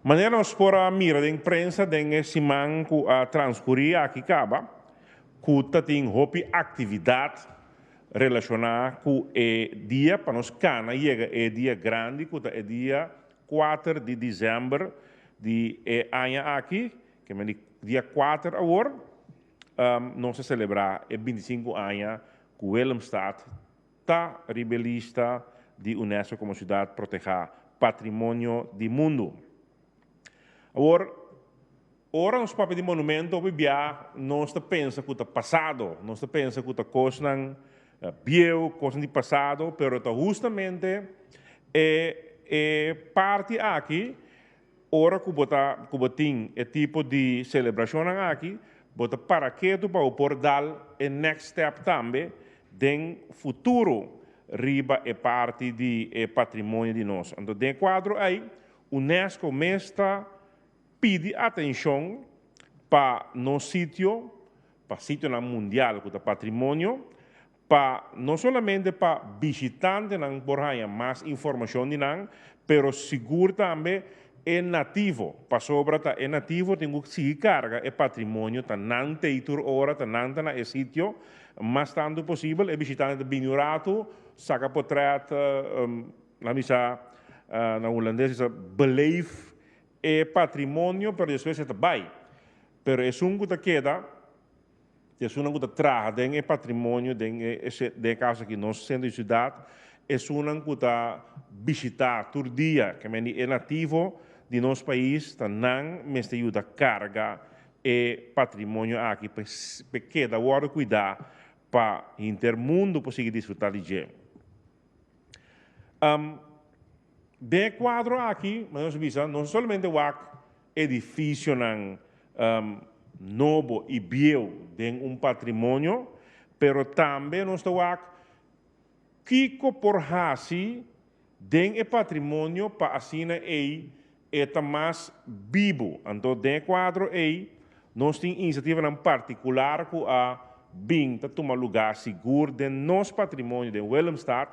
Maneira nós por a mira da imprensa den simang ku a transcorrer aqui caba, ku tem hopi atividade relacionada com o dia para nós cana chega é dia grande, que é dia 4 de dezembro de ano aqui, que é dia 4 agora, nós se celebrar 25 anos que o Willemstad está rebelista de Unesco como cidade proteger patrimônio do mundo. Agora, ora nos papéis de monumento, nós pensa que o passado, nós pensa que o coisa bio, coisa de passado, pero justamente parte aqui, ora que o tem tipo de celebração aqui, bota para que tu para dar o next step também, den futuro riba é parte de patrimônio de nós. Então, de quadro aí, Unesco mestra pede atenção para no sítio, para sítio mundial que é patrimônio, para não somente para visitantes não por mais informação de não, pero seguro também é nativo, para sobra é nativo tem que se carga é patrimônio tá não tem tur hora tá não tá na sítio, mas tanto possível é visitante binurato, saca portret, na misa na holandês beleef é patrimônio, pero depois está vai. Pero é um que queda, é um que traz é patrimônio de casa que nós sendo cidade, é um que está visitar todo dia, que é nativo de nosso país, tá não mas ajuda carga é patrimônio aqui, para queda agora cuidar para intermundo conseguir desfrutar de gente. De quadro aqui, mas não somente o edifício novo e bio de patrimônio, pero também nós temos Kiko por hasi den patrimônio para assim é mais vivo. Então, de quadro aí, nós temos iniciativa em particular que a BIM tomar lugar seguro de nosso patrimônio de Willemstad,